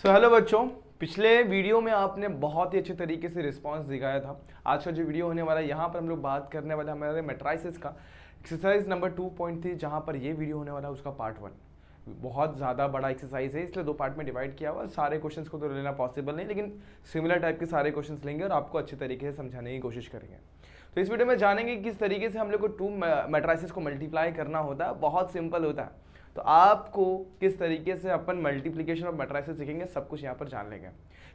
Hello बच्चों, पिछले video में आपने बहुत ही अच्छे तरीके से रिस्पांस दिखाया था। आज का जो वीडियो होने वाला है यहाँ पर हम लोग बात करने वाले हमारे मैट्राइसिस का एक्सरसाइज नंबर 2.3, जहाँ पर ये वीडियो होने वाला है उसका पार्ट 1। बहुत ज़्यादा बड़ा एक्सरसाइज है, इसलिए दो पार्ट में डिवाइड किया हुआ। सारे क्वेश्चंस को तो लेना पॉसिबल नहीं, लेकिन सिमिलर टाइप के सारे क्वेश्चंस लेंगे और आपको अच्छे तरीके से समझाने की कोशिश करेंगे। तो इस वीडियो में जानेंगे कि किस तरीके से हम लोग को टू मैट्राइसिस को मल्टीप्लाई करना होता है। बहुत सिंपल होता है। तो आपको किस तरीके से अपन मल्टीप्लिकेशन ऑफ मैट्राइसेस सीखेंगे, सब कुछ यहाँ पर जान लेंगे।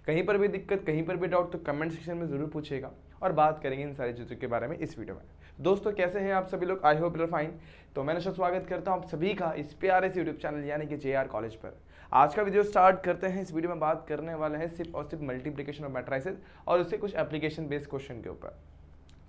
कहीं पर भी दिक्कत, कहीं पर भी डाउट तो कमेंट सेक्शन में जरूर पूछेगा और बात करेंगे इन सारी चीज़ों के बारे में इस वीडियो में। दोस्तों, कैसे हैं आप सभी लोग? I hope you fine. तो मैं स्वागत करता हूँ आप सभी का इस प्यारे से यूट्यूब चैनल यानी कि JR कॉलेज पर। आज का वीडियो स्टार्ट करते हैं। इस वीडियो में बात करने वाले हैं सिर्फ और सिर्फ मल्टीप्लिकेशन ऑफ मैट्राइसेस और उससे कुछ एप्लीकेशन बेस्ड क्वेश्चन के ऊपर।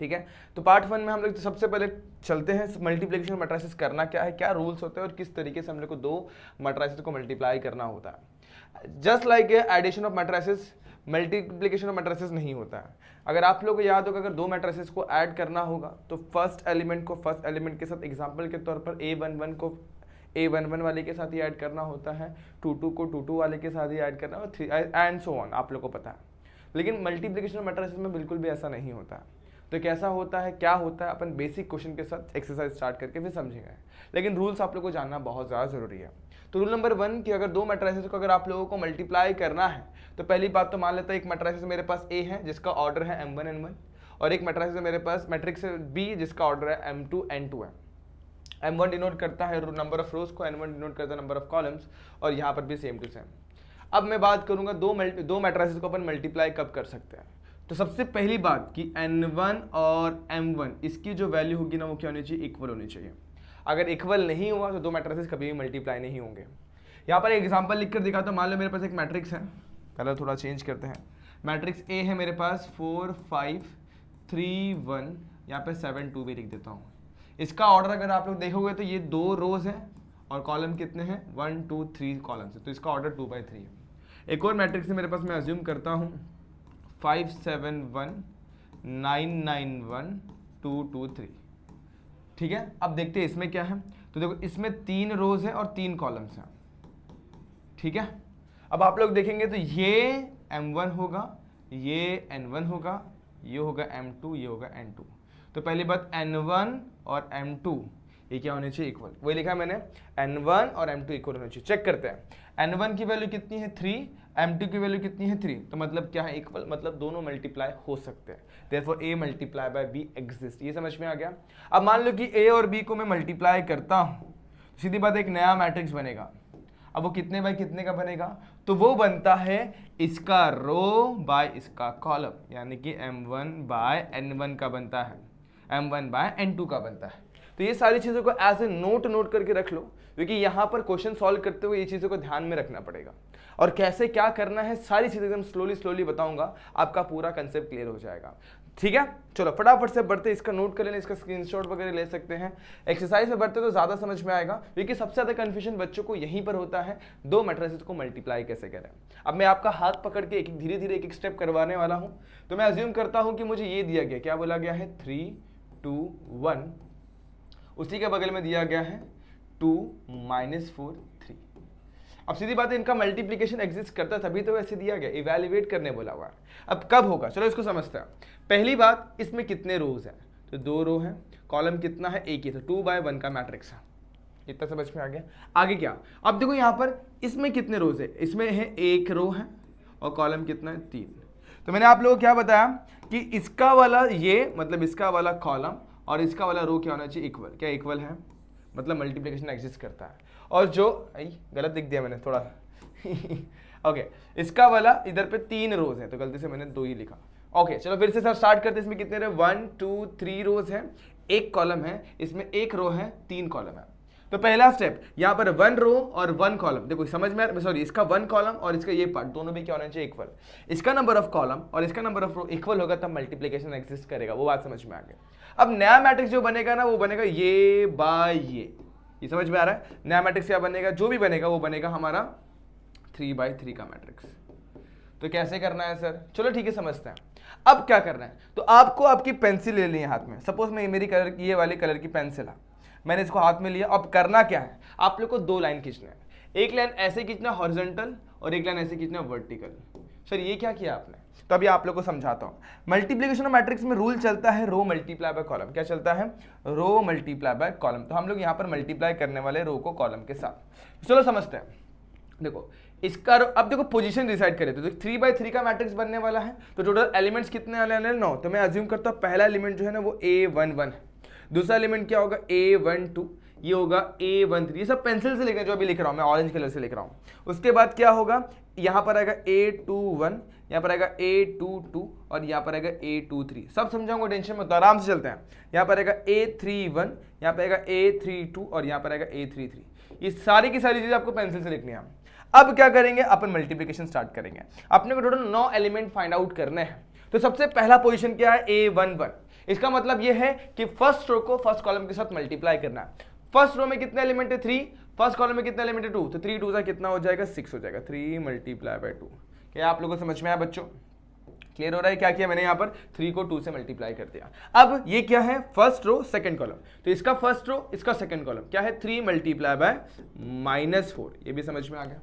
ठीक है, तो पार्ट 1 में हम लोग तो सबसे पहले चलते हैं मल्टीप्लिकेशन मैट्राइसेस करना क्या है, क्या रूल्स होते हैं और किस तरीके से हम लोग को दो मैट्राइसेस को मल्टीप्लाई करना होता है। Just like addition of matrices, multiplication of matrices नहीं होता है। अगर आप लोग को याद होगा, अगर दो मैट्राइसेस को ऐड करना होगा तो फर्स्ट एलिमेंट को फर्स्ट एलिमेंट के साथ, एग्जाम्पल के तौर पर A11 को A11 वाले के साथ ही ऐड करना होता है, 22 को 22 वाले के साथ ही ऐड करना होता है, एंड सो ऑन। आप लोग को पता है। लेकिन मल्टीप्लिकेशन ऑफ मैट्राइसेस में बिल्कुल भी ऐसा नहीं होता है। तो कैसा होता है, क्या होता है, अपन बेसिक क्वेश्चन के साथ एक्सरसाइज स्टार्ट करके फिर समझेंगे। लेकिन रूल्स आप लोग को जानना बहुत ज़्यादा जरूरी है। तो रूल नंबर 1 कि अगर दो मैट्राइसेस को अगर आप लोगों को मल्टीप्लाई करना है तो पहली बात तो मान लेता है एक मैट्राइसेस मेरे पास A है जिसका ऑर्डर है M1 N1, और एक मैट्राइसेस मेरे पास मैट्रिक्स B जिसका ऑर्डर है M2 N2 है। M1 डिनोट करता है नंबर ऑफ रोज को, N1 डिनोट करता है नंबर ऑफ कॉलम्स, और यहाँ पर भी सेम टू सेम। अब मैं बात करूंगा दो मैट्राइसेस को अपन मल्टीप्लाई कब कर सकते हैं। तो सबसे पहली बात कि N1 और M1 इसकी जो वैल्यू होगी ना वो क्या होनी चाहिए, इक्वल होनी चाहिए। अगर इक्वल नहीं हुआ तो दो मैट्रिसेस कभी भी मल्टीप्लाई नहीं होंगे। यहाँ पर एक एग्जांपल लिख कर दिखाता हूँ। मान लो मेरे पास एक मैट्रिक्स है, पहले थोड़ा चेंज करते हैं। मैट्रिक्स A है मेरे पास 4 5 3 1, यहाँ पे 7 2 भी लिख देता हूँ। इसका ऑर्डर अगर आप लोग देखोगे तो ये दो रोज है और कॉलम कितने हैं, 1 2 3 कॉलम है, तो इसका ऑर्डर 2/3 है। एक और मैट्रिक्स है मेरे पास, मैं अज्यूम करता हूँ 5 7 1 9 9 1 2 2 3। ठीक है, अब देखते हैं इसमें क्या है। तो देखो इसमें 3 रोज है और 3 कॉलम्स हैं। ठीक है, अब आप लोग देखेंगे तो ये M1 होगा, ये N1 होगा, ये होगा M2, ये होगा N2। तो पहली बात N1 और M2 ये क्या होने चाहिए, इक्वल। वही लिखा है मैंने, N1 और M2 इक्वल होने चाहिए। चेक करते हैं। N1 की वैल्यू कितनी है 3, M2 की वैल्यू कितनी है 3, तो मतलब क्या है, इक्वल, मतलब दोनों मल्टीप्लाई हो सकते हैं। Therefore A multiply by B exist. ये समझ में आ गया। अब मान लो कि A और B को मैं मल्टीप्लाई करता हूँ, सीधी बात एक नया मैट्रिक्स बनेगा। अब वो कितने बाय कितने का बनेगा, तो वो बनता है इसका रो बाय इसका कॉलम, यानी कि M1 बाय N1 का बनता है, M1 बाय N2 का बनता है। तो ये सारी चीज़ों को एज ए नोट करके रख लो, क्योंकि यहाँ पर क्वेश्चन सॉल्व करते हुए ये चीज़ों को ध्यान में रखना पड़ेगा। और कैसे क्या करना है सारी चीज़ें एकदम स्लोली बताऊंगा, आपका पूरा कंसेप्ट क्लियर हो जाएगा। ठीक है, चलो फटाफट से बढ़ते, इसका नोट कर लेना, इसका स्क्रीनशॉट वगैरह ले सकते हैं। एक्सरसाइज में बढ़ते तो ज़्यादा समझ में आएगा, क्योंकि सबसे ज़्यादा कन्फ्यूजन बच्चों को यहीं पर होता है, दो मैट्रिसेस को मल्टीप्लाई कैसे करें। अब मैं आपका हाथ पकड़ के एक धीरे धीरे एक स्टेप करवाने वाला हूँ। तो मैं अज्यूम करता हूँ कि मुझे ये दिया गया, क्या बोला गया है, 3 2 1, उसी के बगल में दिया गया है 2 -4 3। अब सीधी बात है, इनका मल्टीप्लिकेशन एग्जिस्ट करता तभी तो ऐसे दिया गया, इवैल्यूएट करने बोला हुआ। अब कब होगा, चलो इसको समझते हैं। पहली बात, इसमें कितने रोज हैं, तो 2 रो हैं, कॉलम कितना है, एक ही, तो 2/1 का मैट्रिक्स है। इतना समझ में आ गया। आगे क्या, अब देखो यहाँ पर इसमें कितने रोज है, इसमें है 1 रो है और कॉलम कितना है, 3। तो मैंने आप लोगों को क्या बताया कि इसका वाला ये, मतलब इसका वाला कॉलम और इसका वाला रो क्या होना चाहिए, इक्वल। क्या इक्वल है, मतलब मल्टीप्लिकेशन एग्जिस्ट करता है। और जो गलत लिख दिया मैंने थोड़ा ओके, इसका वाला इधर पे 3 रोज है, तो गलती से मैंने 2 ही लिखा। ओके, चलो फिर से सर स्टार्ट करते हैं। इसमें कितने रहे, 1 2 3 रोज है, 1 कॉलम है, इसमें 1 रो है, 3 कॉलम है। तो पहला स्टेप यहाँ पर 1 रो और 1 कॉलम, देखो समझ में, सॉरी, इसका 1 कॉलम और इसका ये पार्ट दोनों भी क्या होना चाहिए, इक्वल। इसका नंबर ऑफ कॉलम और इसका नंबर ऑफ रो इक्वल होगा तब मल्टीप्लिकेशन एग्जिस्ट करेगा। वो बात समझ में आ गई। अब नया मैट्रिक्स जो बनेगा ना, वो बनेगा ये बाय ये समझ में आ रहा है। नया मैट्रिक्स क्या बनेगा, जो भी बनेगा वो बनेगा हमारा 3/3 का मैट्रिक्स। तो कैसे करना है सर, चलो ठीक है समझते हैं। अब क्या करना है, तो आपको आपकी पेंसिल ले ली है हाथ में। सपोज मैं मेरी कलर, ये वाली कलर की पेंसिल है, मैंने इसको हाथ में लिया। अब करना क्या है, आप लोग को दो लाइन खींचना है, एक लाइन ऐसे खींचना हॉरिजॉन्टल और एक लाइन ऐसे खींचना वर्टिकल। सर ये क्या किया आपने, तो अभी आप लोग को समझाता हूं। मल्टीप्लिकेशन ऑफ मैट्रिक्स में रूल चलता है रो मल्टीप्लाई बाय कॉलम। क्या चलता है, रो मल्टीप्लाई बाय कॉलम। तो हम लोग यहाँ पर मल्टीप्लाई करने वाले रो को कॉलम के साथ। चलो समझते हैं। देखो इसका अब देखो पोजीशन डिसाइड करे तो 3/3 का मैट्रिक्स बनने वाला है, तो टोटल एलिमेंट्स कितने आने वाले हैं 9। तो मैं अज्यूम करता हूँ पहला एलिमेंट जो है ना वो A11 है, दूसरा एलिमेंट क्या होगा A12, ये होगा A13। ये सब पेंसिल से लिख रहे हैं जो अभी लिख रहा हूँ मैं, ऑरेंज कलर से लिख रहा हूँ। उसके बाद क्या होगा, यहाँ पर आएगा A21, यहाँ पर आएगा A22 और यहाँ पर आएगा A23। सब समझाऊंगा, टेंशन मत, आराम से चलते हैं। यहाँ पर आएगा A31, यहाँ पर आएगा A32 और यहाँ पर आएगा A33। ये सारी की सारी चीजें आपको पेंसिल से लिखनी है। अब क्या करेंगे, अपन मल्टीप्लिकेशन स्टार्ट करेंगे। अपने को टोटल 9 एलिमेंट फाइंड आउट करने हैं। तो सबसे पहला पोजीशन क्या है, A11। इसका मतलब यह है कि फर्स्ट रो को फर्स्ट कॉलम के साथ मल्टीप्लाई करना है। फर्स्ट रो में कितने एलिमेंट है 3, फर्स्ट कॉलम में कितने एलिमेंट है 2, तो 3 2 कितना हो जाएगा 6 हो जाएगा। 3 मल्टीप्लाई बाय 2। क्या आप लोगों को समझ में आया बच्चों, क्लियर हो रहा है। क्या किया मैंने यहाँ पर 3 को 2 से मल्टीप्लाई कर दिया। अब ये क्या है, फर्स्ट रो सेकंड कॉलम, तो इसका फर्स्ट रो इसका सेकंड कॉलम क्या है 3 मल्टीप्लाई बाय -4। ये भी समझ में आ गया।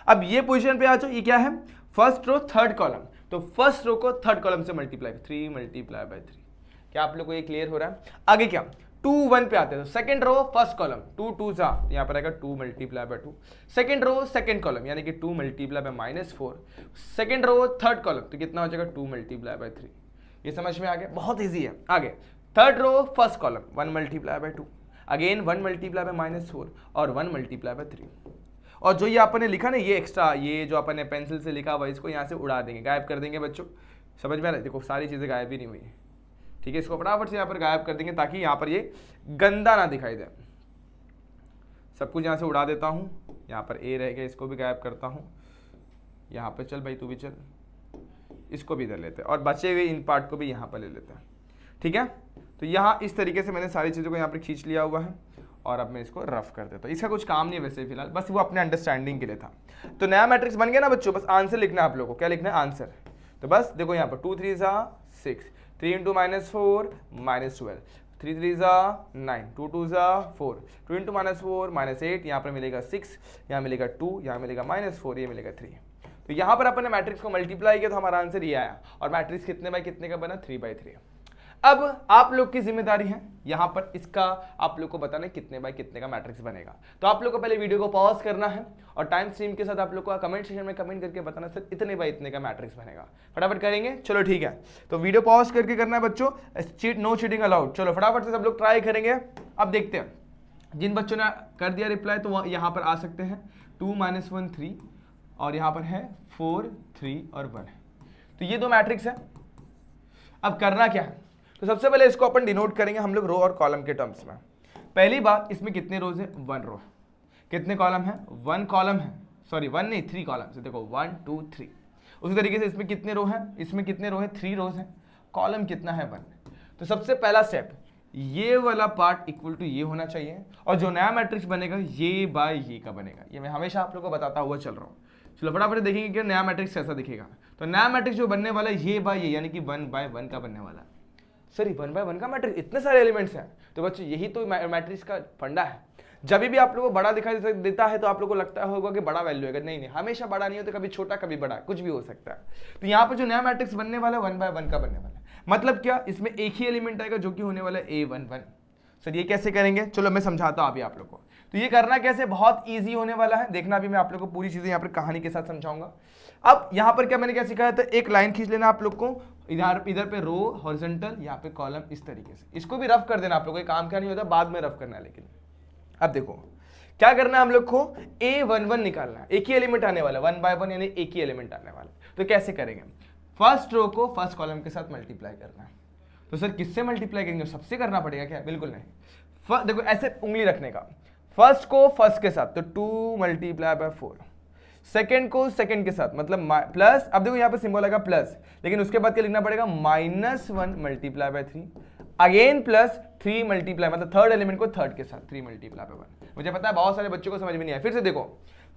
अब ये पोजीशन पे आ जाओ, ये क्या है फर्स्ट रो थर्ड कॉलम, तो फर्स्ट रो को थर्ड कॉलम से मल्टीप्लाई 3 मल्टीप्लाई बाय 3। क्या आप लोग को ये क्लियर हो रहा है। आगे क्या 2 1 पे आते हैं, तो सेकंड रो फर्स्ट कॉलम 2 2 जा, यहाँ पर आएगा 2 multiply by 2। Second row second column यानी कि 2 multiply by -4। Second row third column तो कितना हो जाएगा 2 मल्टीप्लाई बाय 3। ये समझ में आ गया, बहुत ईजी है। आगे third row first column 1 multiply by 2, again 1 multiply by -4 और 1 मल्टीप्लाई बाय 3। और जो ये आपने लिखा ना, ये एक्स्ट्रा, ये जो आपने पेंसिल से लिखा हुआ, इसको यहाँ से उड़ा देंगे, गायब कर देंगे बच्चों। समझ में आ रहा है, देखो सारी चीज़ें गायब ही नहीं हुई है, ठीक है। इसको फटाफट से यहाँ पर गायब कर देंगे ताकि यहाँ पर ये गंदा ना दिखाई दे। सब कुछ यहाँ से उड़ा देता हूँ, यहाँ पर ए रहेगा, इसको भी गायब करता हूँ। यहाँ पर चल भाई तू भी चल, इसको भी इधर लेते हैं और बचे हुए इन पार्ट को भी यहाँ पर ले लेते हैं, ठीक है। तो यहाँ इस तरीके से मैंने सारी चीज़ों को यहाँ पर खींच लिया हुआ है और अब मैं इसको रफ कर देता हूँ। इसका कुछ काम नहीं है वैसे फिलहाल, बस वो अपने अंडरस्टैंडिंग के लिए था। तो नया मैट्रिक्स बन गया ना बच्चों, बस आंसर लिखना है आप लोगों को। क्या लिखना है, आंसर। तो बस देखो यहाँ पर 2 3 6, 3 × -4 -12, 3 3 9, 2 2 4, 2 × -4 -8, यहाँ पर मिलेगा 6, यहाँ मिलेगा 2, यहाँ मिलेगा -4, ये मिलेगा 3। तो यहाँ पर अपन ने मैट्रिक्स को मल्टीप्लाई किया तो हमारा आंसर ये आया। और मैट्रिक्स कितने बाय कितने का बना, 3/3। अब आप लोग की जिम्मेदारी है यहाँ पर इसका आप लोग को बताना कितने बाय कितने का मैट्रिक्स बनेगा। तो आप लोग को पहले वीडियो को पॉज करना है और टाइम स्ट्रीम के साथ आप लोग को कमेंट सेक्शन में कमेंट करके बताना सर इतने बाय इतने का मैट्रिक्स बनेगा। फटाफट करेंगे, चलो ठीक है। तो वीडियो पॉज करके करना है बच्चों, चीट नो चीटिंग अलाउड। चलो फटाफट से सब लोग ट्राई करेंगे। अब देखते हैं जिन बच्चों ने कर दिया रिप्लाई तो यहाँ पर आ सकते हैं 2 - 1 3 और यहाँ पर है 4 3 और 1। तो ये दो मैट्रिक्स है। अब करना क्या है, तो सबसे पहले इसको अपन डिनोट करेंगे हम लोग रो और कॉलम के टर्म्स में। पहली बात, इसमें कितने रोज है, 1 रो। कितने कॉलम है, 1 कॉलम है, सॉरी 1 नहीं 3 कॉलम से, देखो 1 2 3। उसी तरीके से इसमें कितने रो है, इसमें कितने रो है, 3 रोज है, कॉलम कितना है 1। तो सबसे पहला स्टेप, ये वाला पार्ट इक्वल टू ये होना चाहिए और जो नया मैट्रिक्स बनेगा ये बाय ये का बनेगा। ये मैं हमेशा आप लोग को बताता हुआ चल रहा हूँ। चलो फटाफट देखेंगे कि नया मैट्रिक्स कैसा दिखेगा। तो नया मैट्रिक्स जो बनने वाला है ये बाय ये यानी कि 1/1 का बनने वाला है। सर 1/1 का मैट्रिक्स, इतने सारे एलिमेंट्स हैं। तो बच्चों यही तो मैट्रिक्स का फंडा है। जब भी आप लोगों को बड़ा दिखाई देता है तो आप लोगों को लगता होगा कि बड़ा वैल्यू है, नहीं हमेशा बड़ा नहीं होता, कभी छोटा कभी बड़ा, कुछ भी हो सकता है। तो यहाँ पर जो नया मैट्रिक्स बनने वाला है 1/1 का बनने वाला है। मतलब क्या, इसमें एक ही एलिमेंट आएगा जो कि होने वाला है A11। सर ये कैसे करेंगे, चलो मैं समझाता हूँ अभी आप लोग को। तो ये करना कैसे, बहुत ईजी होने वाला है, देखना अभी मैं आप लोग को पूरी चीजें यहाँ पर कहानी के साथ समझाऊंगा। अब यहाँ पर क्या मैंने क्या सिखाया था, एक लाइन खींच लेना आप लोग को, इधर पे रो हॉरिजॉन्टल, यहाँ पे कॉलम, इस तरीके से। इसको भी रफ कर देना आप लोग को, काम क्या नहीं होता, बाद में रफ करना है। लेकिन अब देखो क्या करना है हम लोग को, A11 निकालना है। एक ही एलिमेंट आने वाला, 1/1 यानी एक ही एलिमेंट आने वाला। तो कैसे करेंगे, फर्स्ट रो को फर्स्ट कॉलम के साथ मल्टीप्लाई करना है। तो सर किससे मल्टीप्लाई करेंगे, सबसे करना पड़ेगा क्या, बिल्कुल नहीं। देखो ऐसे उंगली रखने का, फर्स्ट को फर्स्ट के साथ तो 2 मल्टीप्लाई बाय 4, सेकेंड को सेकेंड के साथ मतलब प्लस, अब देखो यहाँ पे सिंबल आएगा प्लस, लेकिन उसके बाद क्या लिखना पड़ेगा, -1 multiply bye 3, again plus 3 multiply, मतलब थर्ड एलिमेंट को थर्ड के साथ 3 मल्टीप्लाई बाय 1। मुझे पता है बहुत सारे बच्चों को समझ में नहीं आया, फिर से देखो,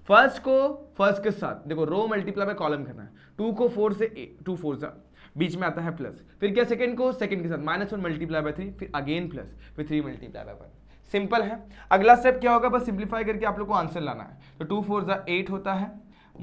फर्स्ट को फर्स्ट के साथ, देखो रो मल्टीप्लाई बाय कॉलम करना है, 2 को 4 से 2 4 जा, बीच में आता है प्लस, फिर क्या सेकंड को सेकंड के साथ -1 मल्टीप्लाई बाय 3, फिर अगेन प्लस, फिर 3 मल्टीप्लाई बाय 1। सिंपल है। अगला स्टेप क्या होगा, बस सिंप्लीफाई करके आप लोग को आंसर लाना है। तो 2 4 ज़ा 8 होता है,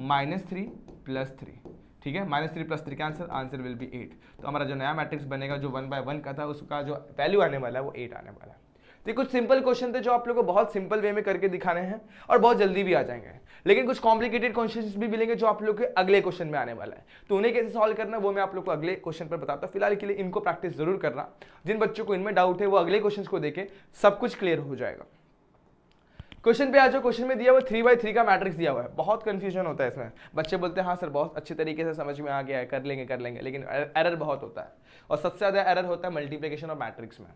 -3 + 3, ठीक है, -3 + 3 का आंसर विल बी 8। तो हमारा जो नया मैट्रिक्स बनेगा जो 1 by 1 का था उसका जो वैल्यू आने वाला है वो 8 आने वाला है। तो कुछ सिंपल क्वेश्चन थे जो आप लोगों को बहुत सिंपल वे में करके दिखाने हैं और बहुत जल्दी भी आ जाएंगे, लेकिन कुछ कॉम्प्लिकेटेड क्वेश्चंस भी मिलेंगे जो आप लोग के अगले क्वेश्चन में आने वाला है। तो उन्हें कैसे सॉल्व करना वो मैं आप लोग को अगले क्वेश्चन पर बताता हूं। फिलहाल के लिए इनको प्रैक्टिस जरूर करना। जिन बच्चों को इनमें डाउट है वो अगले क्वेश्चन को देखें, सब कुछ क्लियर हो जाएगा। क्वेश्चन पे आ जाओ। क्वेश्चन में दिया हुआ 3 by 3 का मैट्रिक्स दिया हुआ है। बहुत कंफ्यूजन होता है इसमें, बच्चे बोलते हैं हाँ सर बहुत अच्छे तरीके से समझ में आ गया है, कर लेंगे, लेकिन एरर बहुत होता है और सबसे ज्यादा एरर होता है मल्टीप्लिकेशन और मैट्रिक्स में।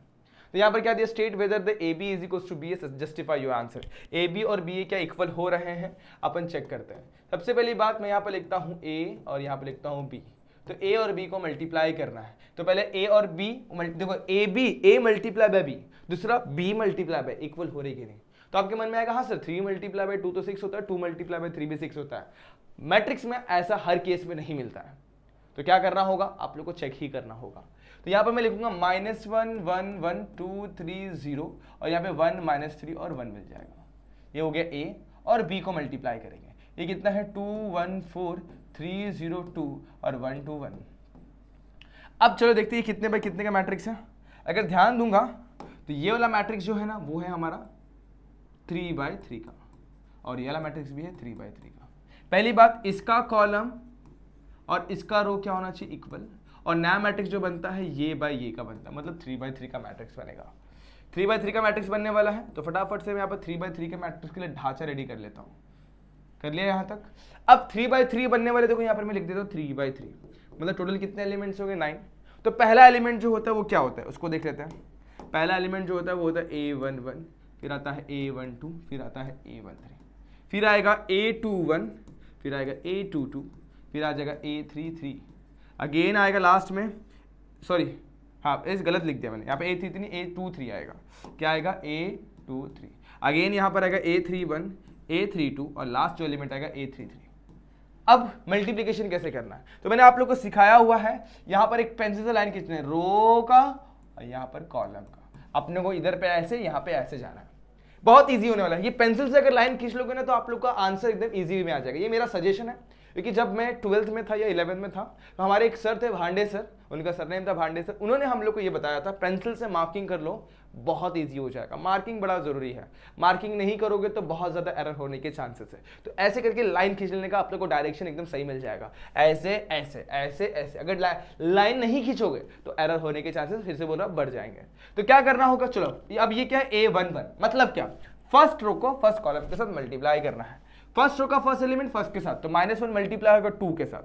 तो यहाँ पर क्या दिया, state whether the A B is equal to B A, justify your answer. A B और बी ए क्या इक्वल हो रहे हैं, अपन चेक करते हैं। सबसे पहली बात मैं यहाँ पर लिखता हूँ ए और यहाँ पर लिखता हूँ बी। तो ए और बी को मल्टीप्लाई करना है, तो पहले ए और बी देखो, ए मल्टीप्लाई बाय बी, दूसरा बी मल्टीप्लाई बाय, इक्वल हो रही कि नहीं। तो आपके मन में आएगा हाँ सर 3 मल्टीप्लाई बाय 2 तो 6 होता है, 2 मल्टीप्लाई बाय 3 भी 6 होता है। मैट्रिक्स में ऐसा हर केस में नहीं मिलता है, तो क्या करना होगा, आप लोग को चेक ही करना होगा। तो यहाँ पर मैं लिखूंगा -1 1 1 2 3 0 और यहाँ पे 1 -3 और 1 मिल जाएगा। ये हो गया ए, और बी को मल्टीप्लाई करेंगे, ये कितना है 2 1 4 3 0 2 और 1 2 1। अब चलो देखते हैं कितने बाय कितने का मैट्रिक्स है। अगर ध्यान दूंगा तो ये वाला मैट्रिक्स जो है ना वो है हमारा 3 by 3 का, और ये वाला मैट्रिक्स भी है 3 by 3 का। पहली बात, इसका कॉलम और इसका रो क्या होना चाहिए, इक्वल। और नया मैट्रिक्स जो बनता है ये बाय ये का बनता है, मतलब 3 by 3 का मैट्रिक्स बनेगा। 3 by 3 का मैट्रिक्स बनने वाला है, तो फटाफट से मैं यहाँ पर 3 by 3 के मैट्रिक्स के लिए ढांचा रेडी कर लेता हूँ। कर लिया यहाँ तक। अब 3 by 3 बनने वाले, देखो यहाँ पर मैं लिख देता हूँ 3 by 3, मतलब टोटल कितने एलिमेंट्स हो गए, 9। तो पहला एलिमेंट जो होता है वो क्या होता है उसको देख लेते हैं। पहला एलिमेंट जो होता है वो होता है A11, फिर आता है A12, फिर आता है A13, फिर आएगा A21, फिर आएगा A22, फिर आ जाएगा A33, अगेन आएगा लास्ट में, सॉरी हाँ इस गलत लिख दिया मैंने, यहाँ पे A33 A23 आएगा, क्या आएगा A23, अगेन यहाँ पर आएगा A31 A32 और लास्ट जो एलिमेंट आएगा A33। अब मल्टीप्लिकेशन कैसे करना है, तो मैंने आप लोग को सिखाया हुआ है। यहाँ पर एक पेंसिल से लाइन खींचना है, रो का और यहाँ पर कॉलम का। अपने को इधर पे ऐसे, यहाँ पे ऐसे जाना है, बहुत इजी होने वाला है। ये पेंसिल से अगर लाइन खींच लोगे ना तो आप लोग का आंसर एकदम इजी में आ जाएगा। ये मेरा सजेशन है, क्योंकि जब मैं 12th में था या 11th में था तो हमारे एक सर थे भांडे सर, उनका सरनेम था भांडे सर, उन्होंने हम लोग को ये बताया था पेंसिल से मार्किंग कर लो, बहुत इजी हो जाएगा। मार्किंग बड़ा जरूरी है, मार्किंग नहीं करोगे तो बहुत ज्यादा एरर होने के चांसेस है। तो ऐसे करके लाइन खींच लेने का आप लोग को डायरेक्शन एकदम सही मिल जाएगा, ऐसे ऐसे ऐसे ऐसे। अगर लाइन नहीं खींचोगे तो एरर होने के चांसेस, फिर से बोल रहा, बढ़ जाएंगे। तो क्या करना होगा, चलो अब ये क्या है A11, मतलब क्या, फर्स्ट रो को फर्स्ट कॉलम के साथ मल्टीप्लाई करना है। फर्स्ट रो का फर्स्ट एलिमेंट फर्स्ट के साथ, तो -1 मल्टीप्लाई होगा 2 के साथ,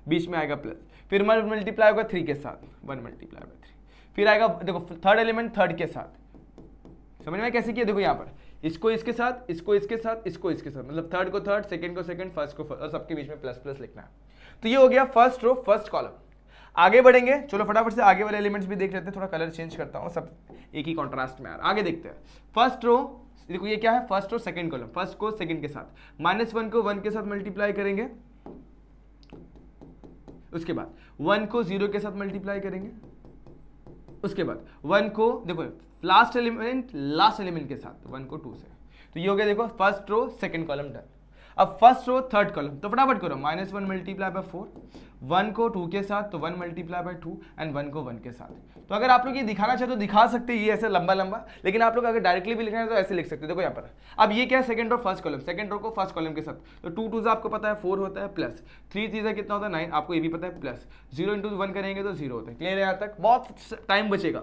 बीच में आएगा प्लस, फिर मल्टीप्लाई होगा 3 के साथ, 1 मल्टीप्लाई बाय 3, फिर आएगा देखो थर्ड एलिमेंट थर्ड के साथ। समझ में कैसे किया, देखो यहाँ पर इसको इसके साथ, इसको इसके साथ, इसको इसके साथ, मतलब थर्ड को थर्ड, सेकंड को सेकंड, फर्स्ट को फर्स्ट, और सबके बीच में प्लस प्लस लिखना है। तो ये हो गया फर्स्ट रो फर्स्ट कॉलम। आगे बढ़ेंगे, चलो फटाफट से आगे वाले एलिमेंट्स भी देख लेते हैं। थोड़ा कलर चेंज करता हूँ, सब एक ही कॉन्ट्रास्ट में आ रहा है। आगे देखते हैं। फर्स्ट रो देखो ये क्या है, first row second column, first को सेकंड के साथ, -1 को 1 के साथ मल्टीप्लाई करेंगे, उसके बाद 1 को 0 के साथ मल्टीप्लाई करेंगे, उसके बाद 1 को देखो लास्ट एलिमेंट के साथ, 1 को 2 से। तो ये हो गया देखो first row second column done. अब फर्स्ट रो थर्ड कॉलम, तो फटाफट करो, -1 मल्टीप्लाई बाय 4, 1 को 2 के साथ तो 1 मल्टीप्लाई बाय 2 एंड 1 को 1 के साथ। तो अगर आप लोग ये दिखाना चाहे तो दिखा सकते हैं ये ऐसे लंबा लंबा, लेकिन आप लोग अगर डायरेक्टली भी लिखना है तो ऐसे लिख सकते हैं। देखो यहाँ पर अब ये क्या है, second row first column, second row को फर्स्ट कॉलम के साथ, तो 2 2 आपको पता है 4 होता है, प्लस 3 3 कितना होता है 9, आपको ये भी पता है, प्लस 0 × 1 करेंगे तो 0 होता है। क्लियर है यहाँ तक, बहुत टाइम बचेगा।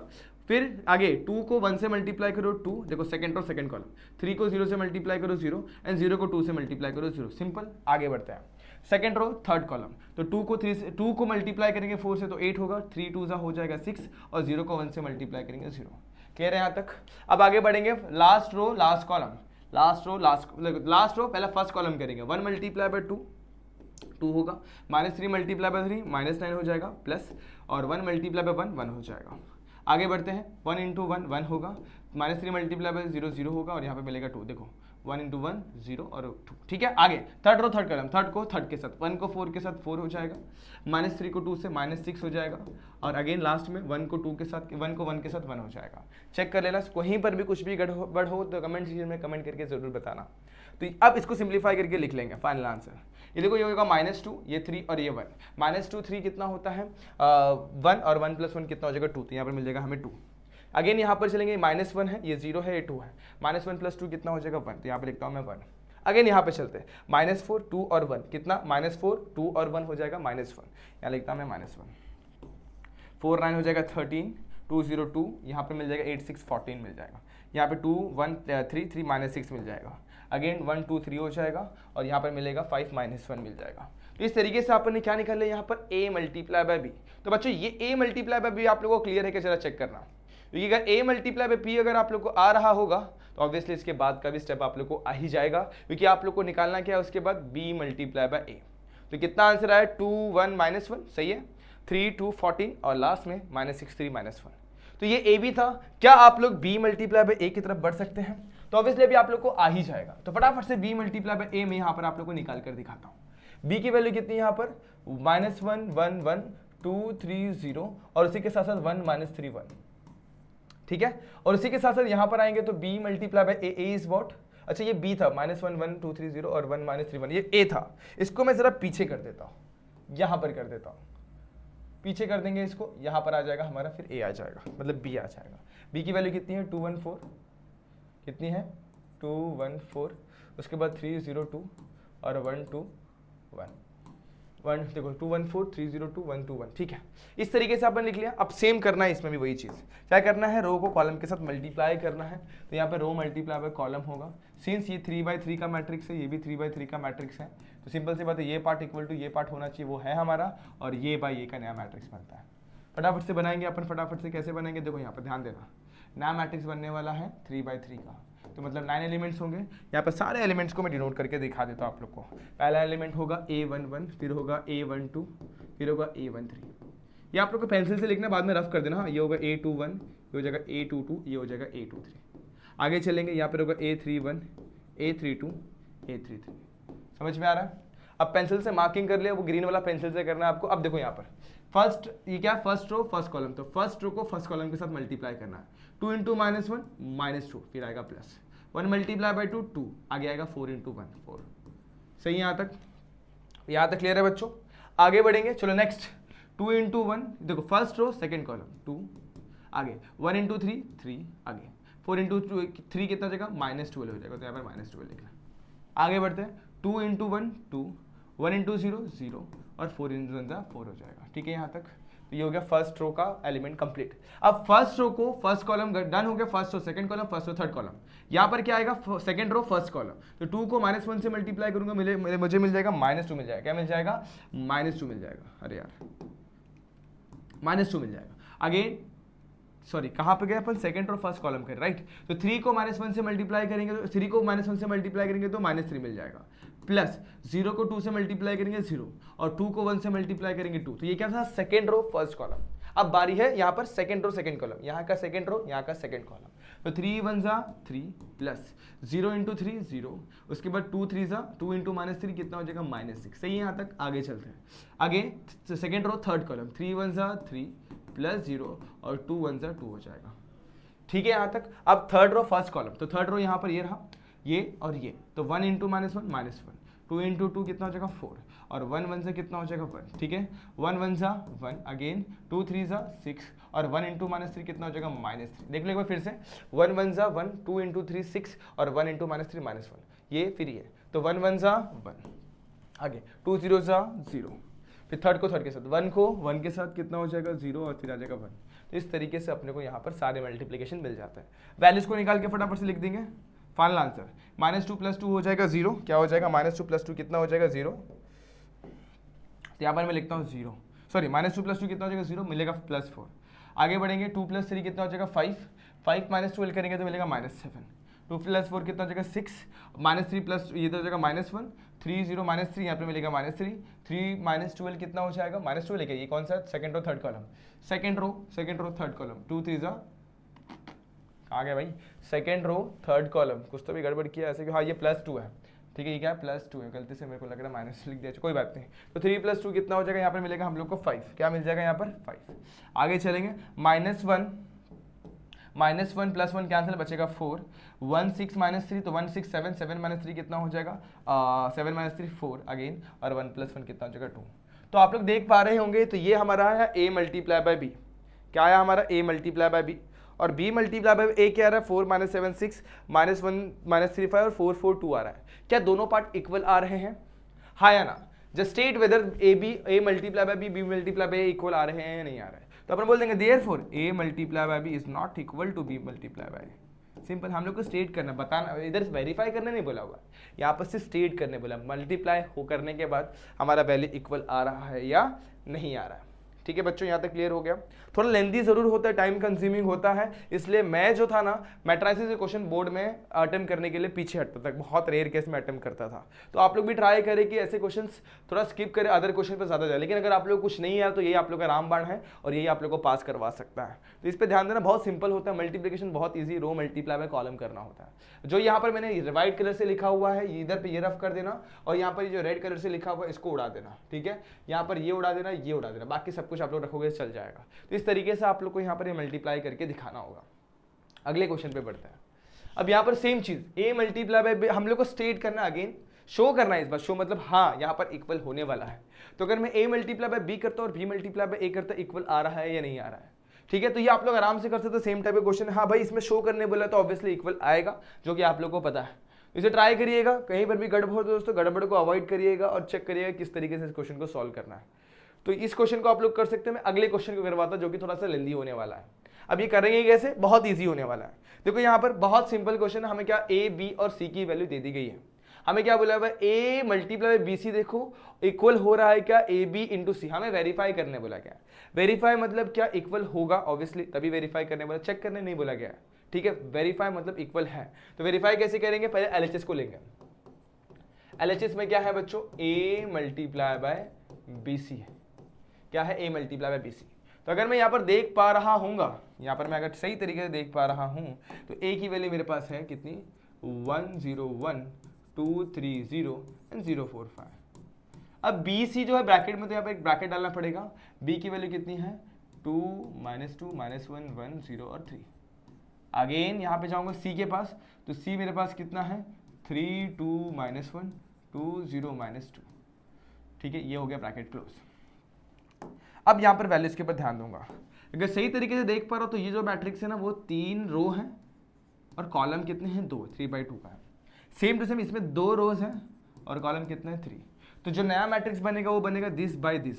फिर आगे 2 को 1 से मल्टीप्लाई करो 2, देखो सेकंड रो सेकंड कॉलम, 3 को 0 से मल्टीप्लाई करो 0 एंड 0 को 2 से मल्टीप्लाई करो 0। सिंपल, आगे बढ़ते हैं। सेकंड रो थर्ड कॉलम, तो 2 को मल्टीप्लाई करेंगे 4 से तो 8 होगा, 3 2 हो जाएगा 6 और 0 को 1 से मल्टीप्लाई करेंगे 0। क्लियर है यहाँ तक। अब आगे बढ़ेंगे, last row last column, last row पहला फर्स्ट कॉलम करेंगे, 1 मल्टीप्लाई बाय 2 होगा, -3 मल्टीप्लाई बाय 3 -9 हो जाएगा, प्लस और 1 मल्टीप्लाई बाय 1 1 हो जाएगा। आगे बढ़ते हैं, 1 × 1 1 होगा, -3 मल्टीप्लाई बाय 0 0 होगा और यहाँ पे मिलेगा 2। देखो 1 इंटू 1 0 और 2, ठीक है। आगे third row third column, third को थर्ड के साथ, 1 को 4 के साथ 4 हो जाएगा, -3 को 2 से -6 हो जाएगा, और अगेन लास्ट में 1 को 2 के साथ, 1 को 1 के साथ 1 हो जाएगा। चेक कर लेना, कहीं पर भी कुछ भी गड़बड़ हो तो कमेंट सेक्शन में कमेंट करके जरूर बताना। तो अब इसको सिंप्लीफाई करके लिख लेंगे फाइनल आंसर। ये देखो, ये होगा -2, ये 3 और ये 1। -2 3 कितना होता है 1, और 1 + 1 कितना हो जाएगा 2, तो यहाँ पर मिल जाएगा हमें 2। अगेन यहाँ पर चलेंगे, -1 है, ये 0 है, ये 2 है, -1 + 2 कितना हो जाएगा 1, तो यहाँ पे लिखता हूँ मैं 1। अगेन यहाँ पे चलते हैं, -4 2 और 1 कितना, -4 2 और 1 हो जाएगा -1, यहाँ लिखता हूँ मैं -1। 4 9 हो जाएगा 13, 2 0 2, यहाँ पे मिल जाएगा 8 6 14 मिल जाएगा, यहाँ पे 2 1 3 3 -6 मिल जाएगा, अगेन 1 2 3 हो जाएगा, और यहाँ पर मिलेगा 5 -1 मिल जाएगा। तो इस तरीके से अपन ने क्या निकाल लिया यहाँ पर a × b। तो बच्चों ये a × b आप लोगों को क्लियर है कि जरा चेक करना, क्योंकि अगर a × b अगर आप लोग को आ रहा होगा तो ऑब्वियसली इसके बाद का भी स्टेप आप लोग को आ ही जाएगा, क्योंकि आप लोग को निकालना क्या है उसके बाद b × a। तो कितना आंसर आया 2 1 -1, सही है, 3 2 14 और लास्ट में -6 3 -1। तो ये a भी था। क्या आप लोग b × a की तरफ बढ़ सकते हैं? तो ऑब्वियसली अभी आप लोग को आ ही जाएगा। तो फटाफट से b × a में यहाँ पर आप लोग को निकाल कर दिखाता हूँ। b की वैल्यू कितनी है यहाँ पर -1 1 1 2 3 0, और उसी के साथ साथ 1 3 1, ठीक है। और उसी के साथ साथ यहाँ पर आएंगे तो b × a इज व्हाट, अच्छा ये b था, -1 1 2 3 0 और 1 3 1, ये a था। इसको मैं जरा पीछे कर देता हूँ, यहाँ पर कर देता हूँ, पीछे कर देंगे इसको, यहाँ पर आ जाएगा हमारा, फिर a आ जाएगा, मतलब b आ जाएगा। b की वैल्यू कितनी है 2 1 4, कितनी है 2 1 4, उसके बाद 3 0 2 और 1 2 1 देखो 2 1 4 3 0 2 1 2 1, ठीक है। इस तरीके से अपन लिख लिया। अब सेम करना है इसमें भी वही चीज़, क्या करना है, रो को कॉलम के साथ मल्टीप्लाई करना है। तो यहाँ पे रो मल्टीप्लाई बाय कॉलम होगा। सिंस ये 3/3 का मैट्रिक्स है, ये भी 3/3 का मैट्रिक्स है, तो सिंपल सी बात है, ये पार्ट इक्वल टू ये पार्ट होना चाहिए, वो है हमारा, और ये बाय ये का नया मैट्रिक्स बनता है। फटाफट से बनाएंगे अपन, फटाफट से कैसे बनाएंगे, देखो यहाँ पर ध्यान देना, नया मैट्रिक्स बनने वाला है 3/3 का, तो मतलब 9 एलिमेंट्स होंगे। यहाँ पर सारे एलिमेंट्स को मैं डिनोट करके दिखा देता हूँ आप लोग को। पहला एलिमेंट होगा A11, फिर होगा A12, फिर होगा A13। ये आप लोग को पेंसिल से लिखना, बाद में रफ कर देना। हाँ, ये होगा A21, ये हो जाएगा A22, ये हो जाएगा A23। आगे चलेंगे, यहाँ पर होगा A31, A32, A33। समझ में आ रहा है? अब पेंसिल से मार्किंग कर लिया, वो ग्रीन वाला पेंसिल से करना है आपको। अब देखो यहाँ पर फर्स्ट, ये क्या है, फर्स्ट रो फर्स्ट कॉलम, तो फर्स्ट रो को फर्स्ट कॉलम के साथ मल्टीप्लाई करना है। 2 × -1 -2, फिर आएगा प्लस 1 × 2 2, आगे आएगा 4 × 1 4। सही है यहाँ तक? यहाँ तक क्लियर है बच्चों? आगे बढ़ेंगे, चलो नेक्स्ट 2 × 1, देखो फर्स्ट रो सेकंड कॉलम 2, आगे 1 × 3 3, आगे 4 × 2 3 कितना हो जाएगा -12 हो जाएगा, तो यहाँ पर -12 लिखना। आगे बढ़ते हैं 2 × 1 2, 1 × 0 0 और 4 × 1 4 हो जाएगा, ठीक है यहाँ तक। तो ये हो गया फर्स्ट रो का एलिमेंट कंप्लीट। अब फर्स्ट रो को फर्स्ट कॉलम डन हो गया, first row second column, first row third column. यहाँ पर क्या आएगा, सेकंड रो फर्स्ट कॉलम, तो 2 को -1 से मल्टीप्लाई करूंगा, मुझे मिल जाएगा -2 मिल जाएगा। क्या मिल जाएगा? -2 मिल जाएगा। अरे यार, -2 मिल जाएगा। अगेन सॉरी, कहाँ पे गए अपन, सेकंड रो फर्स्ट कॉलम के, राइट। तो 3 को -1 से मल्टीप्लाई करेंगे, तो 3 को -1 से मल्टीप्लाई करेंगे तो -3 मिल जाएगा, प्लस 0 को 2 से मल्टीप्लाई करेंगे 0, और 2 को 1 से मल्टीप्लाई करेंगे 2। तो ये क्या था, सेकंड रो फर्स्ट कॉलम। अब बारी है यहाँ पर सेकंड रो सेकंड कॉलम, यहाँ का सेकंड रो, यहाँ का सेकंड कॉलम। तो 3 1 3 प्लस 0 × 3 0, उसके बाद 2 3 2 × -3 कितना हो जाएगा -6। सही है यहाँ तक? आगे चलते हैं, आगे second row third column, 3 1 3 plus 0 और 2 1 2 हो जाएगा, ठीक है यहाँ तक। अब थर्ड रो फर्स्ट कॉलम, तो थर्ड रो यहाँ पर ये रहा, ये और ये, तो 1 × -1 -1, 2 × 2 कितना हो जाएगा 4, और 1 1 से कितना हो जाएगा 1, ठीक है। 1 1 1, अगेन 2 3 6, और 1 × -3 कितना हो जाएगा -3। देख लो एक बार फिर से, 1 1 1, 2 × 3 6, और 1 × -3 -1, ये फिर ये, तो 1 1 1, आगे 2 0 0, फिर थर्ड को थर्ड के साथ, 1 को 1 के साथ कितना हो जाएगा 0, और फिर आ जाएगा 1। तो इस तरीके से अपने को यहाँ पर सारे मल्टीप्लिकेशन मिल जाता है। वैल्यूज को निकाल के फटाफट से लिख देंगे। फाइनल आंसर -2 + 2 हो जाएगा 0। क्या हो जाएगा, -2 + 2 कितना हो जाएगा 0। तो यहाँ पर मैं लिखता हूँ 0, सॉरी -2 + 2 कितना हो जाएगा 0, मिलेगा +4। आगे बढ़ेंगे, 2 + 3 कितना हो जाएगा 5, 5 - 12 करेंगे तो मिलेगा -7, 2 + 4 कितना हो जाएगा 6, -3 + ये तो हो जाएगा -1, 3 0 -3, यहाँ पे मिलेगा -3, 3 - 12 कितना हो जाएगा -12 लेके, ये कौन सा second row third column, second row third column, 2 3 आ गया भाई, सेकेंड रो थर्ड कॉलम, कुछ तो भी गड़बड़ किया ऐसे कि हाँ ये +2 है, ठीक है, ये क्या है +2 है, गलती से मेरे को लग रहा है माइनस लिख दिया, कोई बात नहीं। तो 3 + 2 कितना हो जाएगा, यहाँ पर मिलेगा हम लोग को 5, क्या मिल जाएगा यहाँ पर 5। आगे चलेंगे, -1 + 1 कैंसिल, बचेगा 4, 1 6 - 3 तो 1 6 7, 7 - 3 कितना हो जाएगा 7 - 3 4 अगेन, और 1 + 1 कितना हो जाएगा 2। तो आप लोग देख पा रहे होंगे, तो ये हमारा है a × b, क्या आया हमारा a × b, और b × a क्या आ रहा है 4 - 7 6 -1 - 3 5 और 4 4 2 आ रहा है। क्या दोनों पार्ट इक्वल आ रहे हैं, हाँ या ना? Just state whether a × b b × a equal आ रहे हैं या नहीं आ रहे हैं। तो अपन बोल देंगे therefore a × b is not equal to b × a। Simple, हम लोग को स्टेट करना, बताना, इधर वेरीफाई करने नहीं बोला हुआ, यहाँ पर सिर्फ स्टेट करने बोला, मल्टीप्लाई हो करने के बाद हमारा वैल्यू इक्वल आ रहा है या नहीं आ रहा है। ठीक है बच्चों, यहाँ तक क्लियर हो गया। थोड़ा लेंथी जरूर होता है, टाइम कंज्यूमिंग होता है, इसलिए मैं जो था ना मैट्राइसिस के क्वेश्चन बोर्ड में अटेम्प्ट करने के लिए पीछे हटता था, बहुत रेयर केस में अटेम्प्ट करता था। तो आप लोग भी ट्राई करें कि ऐसे क्वेश्चंस थोड़ा स्किप करें, अदर क्वेश्चन पर ज्यादा जाए, लेकिन अगर आप लोग कुछ नहीं है तो यही आप लोग का रामबाण है और यही आप लोग को पास करवा सकता है। तो इस पर ध्यान देना, बहुत सिंपल होता है, मल्टीप्लिकेशन बहुत easy, row multiply by column करना होता है। जो यहाँ पर मैंने व्हाइट कलर से लिखा हुआ है इधर पे ये रफ कर देना, और यहाँ पर जो रेड कलर से लिखा हुआ है इसको उड़ा देना, ठीक है, यहाँ पर ये उड़ा देना, ये उड़ा देना, बाकी सब कुछ आप लोग रखोगे चल जाएगा। तो इस तरीके से आप लोग को यहाँ पर मल्टीप्लाई करके दिखाना होगा। अगले क्वेश्चन पे बढ़ते हैं। अब यहाँ पर सेम चीज a × b हम लोग को स्टेट करना, अगेन शो करना है, इस बार शो मतलब हाँ यहाँ पर इक्वल होने वाला है। तो अगर मैं a × b करता हूँ और b × a करता, इक्वल आ रहा है या नहीं आ रहा है, ठीक है। तो ये आप लोग आराम से कर सकते हो, सेम टाइप का क्वेश्चन है। हाँ भाई इसमें शो करने बोला तो ऑब्वियसली इक्वल आएगा, जो कि आप लोग को पता है। इसे ट्राई करिएगा, कहीं पर भी गड़बड़ हो तो दोस्तों गड़बड़ को अवॉइड करिएगा और चेक करिएगा किस तरीके से इस क्वेश्चन को सॉल्व करना है। तो इस क्वेश्चन को आप लोग कर सकते हैं। मैं अगले क्वेश्चन को करवाता जो कि थोड़ा सा लेंदी होने वाला है। अब ये करेंगे कैसे, बहुत ईजी होने वाला है। देखो यहाँ पर बहुत सिंपल क्वेश्चन है, हमें क्या a b और c की वैल्यू दे दी गई है। हमें क्या बोला हुआ है, a × bc देखो इक्वल हो रहा है क्या ab × c, हमें वेरीफाई करने बोला गया। वेरीफाई मतलब क्या, इक्वल होगा ऑब्वियसली, तभी वेरीफाई करने बोला, चेक करने नहीं बोला गया, ठीक है। वेरीफाई मतलब इक्वल है। तो वेरीफाई कैसे करेंगे, पहले LHS को लेंगे। LHS में क्या है बच्चों, a × bc है, क्या है a × bc। तो अगर मैं यहाँ पर देख पा रहा हूँगा, यहाँ पर मैं अगर सही तरीके से देख पा रहा हूँ तो a की वैल्यू मेरे पास है कितनी 101 230 एंड 045। अब BC जो है ब्रैकेट में, तो यहाँ पर एक ब्रैकेट डालना पड़ेगा। B की वैल्यू कितनी है 2 -2 -1 1 0 और 3। अगेन यहाँ पे जाऊँगा C के पास, तो C मेरे पास कितना है 3 2 -1 2 0 -2, ठीक है, ये हो गया ब्रैकेट क्लोज। अब यहाँ पर वैल्यूज के ऊपर ध्यान दूंगा। अगर सही तरीके से देख पा रहा हो तो ये जो मैट्रिक्स है ना वो 3 रो है और कॉलम कितने हैं 2, 3/2 का है। सेम टू सेम इसमें 2 रोज हैं और कॉलम कितने हैं 3। तो जो नया मैट्रिक्स बनेगा वो बनेगा दिस बाय दिस,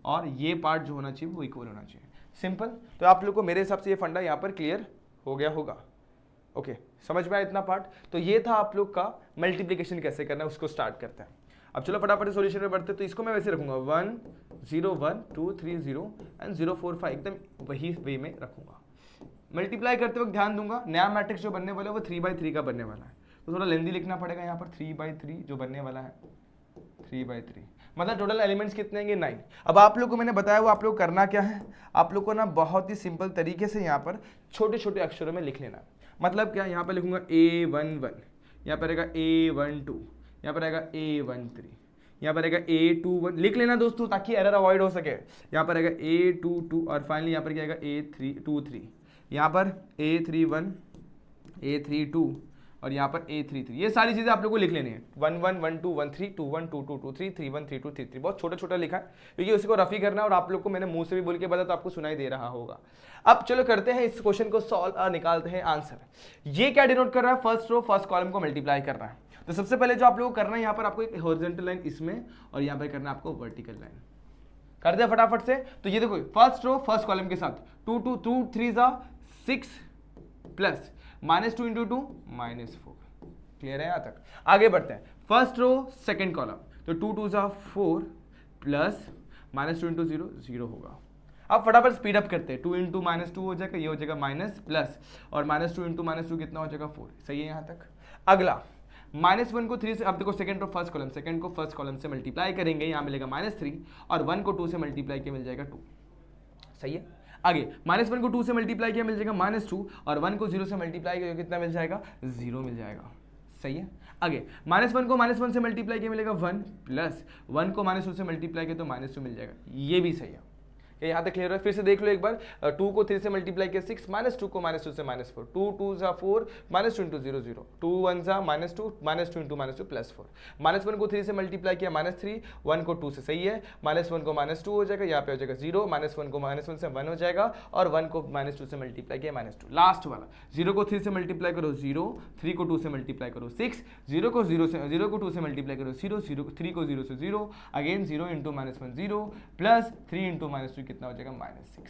और ये पार्ट जो होना चाहिए वो इक्वल होना चाहिए। सिंपल। तो आप लोग को मेरे हिसाब से ये फंडा यहाँ पर क्लियर हो गया होगा। ओके, समझ में आया इतना पार्ट। तो ये था आप लोग का मल्टीप्लीकेशन कैसे करना है, उसको स्टार्ट करते हैं। अब चलो फटाफट सॉल्यूशन में बढ़ते। तो इसको मैं वैसे रखूंगा 1 0 1 2 3 0 एंड 0 4 5, एकदम वही वे में रखूंगा। मल्टीप्लाई करते वक्त ध्यान दूंगा, नया मैट्रिक्स जो बनने वाला है वो 3/3 का बनने वाला है, तो थोड़ा लेंदी लिखना पड़ेगा यहाँ पर। 3/3 जो बनने वाला है 3/3, मतलब टोटल एलिमेंट्स कितने हैं 9। अब आप लोग को मैंने बताया वो आप लोग करना क्या है, आप लोग को ना बहुत ही सिंपल तरीके से यहाँ पर छोटे छोटे अक्षरों में लिख लेना। मतलब क्या, यहाँ पर लिखूंगा A11, यहाँ पर रहेगा A12, यहाँ पर आएगा A13, यहाँ पर आएगा A21, लिख लेना दोस्तों ताकि एरर अवॉइड हो सके। यहाँ पर आएगा A22 और फाइनली यहाँ पर क्या आएगा A23, यहाँ पर A31 A32 और यहाँ पर A33। ये सारी चीज़ें आप लोग को लिख लेनी है। 1 1 1 2 1 3 2 1 2 2 2 3 3 1 3 2 3 3, बहुत छोटा छोटा लिखा है क्योंकि उसी को रफी करना है और आप लोग को मैंने मुंह से भी बोल के बताया तो आपको सुनाई दे रहा होगा। अब चलो करते हैं इस क्वेश्चन को सॉल्व, निकालते हैं आंसर। ये क्या डिनोट कर रहा है, फर्स्ट रो फर्स्ट कॉलम को मल्टीप्लाई करना है। तो सबसे पहले जो आप लोगों को करना है, यहाँ पर आपको एक हॉरिजॉन्टल लाइन इसमें और यहाँ पर करना है आपको वर्टिकल लाइन। कर दे फटाफट से। तो ये देखो फर्स्ट रो फर्स्ट कॉलम के साथ 2 2 2 3 6 प्लस -2 × 2 -4। क्लियर है यहाँ तक? आगे बढ़ते हैं। फर्स्ट रो सेकंड कॉलम, तो 2 2 4 प्लस -2 × 0 0 होगा। अब फटाफट स्पीड अप करते हैं। 2 × -2 हो जाएगा, ये हो जाएगा माइनस प्लस, और -2 × -2 कितना हो जाएगा 4। सही है यहाँ तक? अगला -1 को 3 से, अब देखो second row first column, second को फर्स्ट कॉलम से मल्टीप्लाई करेंगे, यहाँ मिलेगा -3 और 1 को 2 से मल्टीप्लाई किया मिल जाएगा 2। सही है? आगे -1 को 2 से मल्टीप्लाई किया मिल जाएगा -2, और 1 को 0 से मल्टीप्लाई किया कितना मिल जाएगा, 0 मिल जाएगा। सही है। आगे -1 को -1 से मल्टीप्लाई किया मिलेगा 1, प्लस 1 को -2 से मल्टीप्लाई किया तो -2 मिल जाएगा। ये भी सही है। यहाँ तक क्लियर है। फिर से देख लो एक बार, 2 को 3 से मल्टीप्लाई किया 6, -2 को -2 से -4, 2 2 ज़ा 4, -2 इंटू 0 0, 2 1 ज़ा -2, -2 इंटू -2 +4, -1 को 3 से मल्टीप्लाई किया -3, 1 को 2 से, सही है, -1 को -2 हो जाएगा, यहाँ पे हो जाएगा 0, -1 को -1 से 1 हो जाएगा, और 1 को -2 से मल्टीप्लाई किया -2, लास्ट वाला 0 को 3 से मल्टीप्लाई करो 0, 3 को 2 से मल्टीप्लाई करो 6, 0 को 2 से मल्टीप्लाई करो 0, 3 को 0 से 0, अगेन 0 इंटू -1 0, प्लस 3 इंटू -2 कितना हो जाएगा, -6।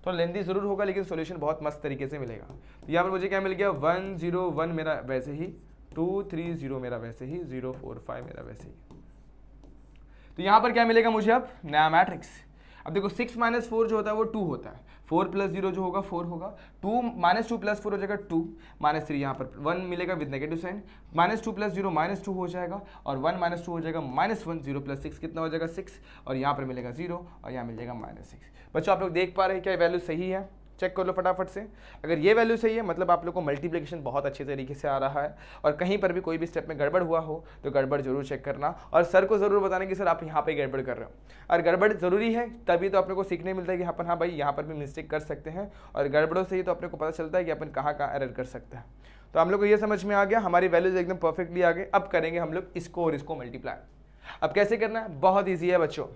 तो लेंथी जरूर होगा लेकिन सॉल्यूशन बहुत मस्त तरीके से मिलेगा। तो यहाँ पर मुझे क्या मिल गया, 1 0 1 मेरा वैसे ही, 2 3 0 मेरा वैसे ही, 0 4 5 मेरा वैसे ही। तो यहाँ पर क्या मिलेगा मुझे, अब नया मैट्रिक्स। अब देखो 6 - 4 जो होता है वो 2 होता है, 4 + 0 जो होगा 4 होगा, 2 -2 + 4 हो जाएगा 2, -3 यहाँ पर 1 मिलेगा विद नेगेटिव साइन, -2 + 0 -2 हो जाएगा, और 1 - 2 हो जाएगा -1, 0 + 6 कितना हो जाएगा 6, और यहाँ पर मिलेगा 0, और यहाँ मिल जाएगा -6। बच्चों आप लोग देख पा रहे हैं क्या वैल्यू सही है, चेक कर लो फटाफट से। अगर ये वैल्यू सही है मतलब आप लोग को मल्टीप्लिकेशन बहुत अच्छे तरीके से आ रहा है, और कहीं पर भी कोई भी स्टेप में गड़बड़ हुआ हो तो गड़बड़ जरूर चेक करना, और सर को जरूर बताना कि सर आप यहाँ पे गड़बड़ कर रहे हो। और गड़बड़ जरूरी है तभी तो अपने को सीखने मिलता है कि हाँ भाई यहाँ पर भी मिस्टेक कर सकते हैं, और गड़बड़ों से ही तो अपने को पता चलता है कि अपन कहाँ एरर कर सकते हैं। तो हम लोग को ये समझ में आ गया, हमारी वैल्यूज एकदम परफेक्टली आ गए। अब करेंगे हम लोग इसको और इसको मल्टीप्लाई। अब कैसे करना है, बहुत ईजी है बच्चों।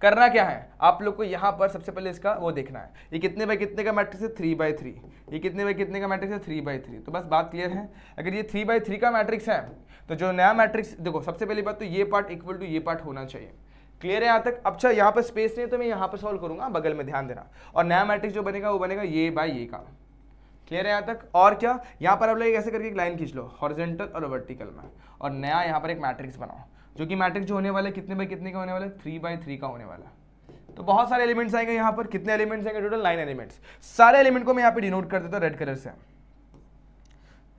करना क्या है, आप लोग को यहाँ पर सबसे पहले इसका वो देखना है, ये कितने बाय कितने का मैट्रिक्स है, 3/3, ये कितने बाय कितने का मैट्रिक्स है, 3/3। तो बस बात क्लियर है। अगर ये 3/3 का मैट्रिक्स है तो जो नया मैट्रिक्स, देखो सबसे पहली बात तो ये पार्ट इक्वल टू ये पार्ट होना चाहिए। क्लियर है यहाँ तक। अच्छा यहाँ पर स्पेस नहीं है तो मैं यहाँ पर सॉल्व करूंगा, बगल में ध्यान देना, और नया मैट्रिक्स जो बनेगा वो बनेगा ये बाय ये का। क्लियर है यहाँ तक। और क्या, यहाँ पर आप लोग ऐसे करके एक लाइन खींच लो हॉरिजॉन्टल और वर्टिकल में, और नया यहाँ पर एक मैट्रिक्स बनाओ, जो कि मैट्रिक्स जो होने वाला है कितने बाय कितने का होने वाला है, 3/3 का होने वाला है। तो बहुत सारे एलिमेंट्स आएंगे यहाँ पर, कितने एलिमेंट्स आएंगे टोटल, 9 एलिमेंट्स। सारे एलिमेंट को मैं यहाँ पे डिनोट कर देता हूँ रेड कलर से,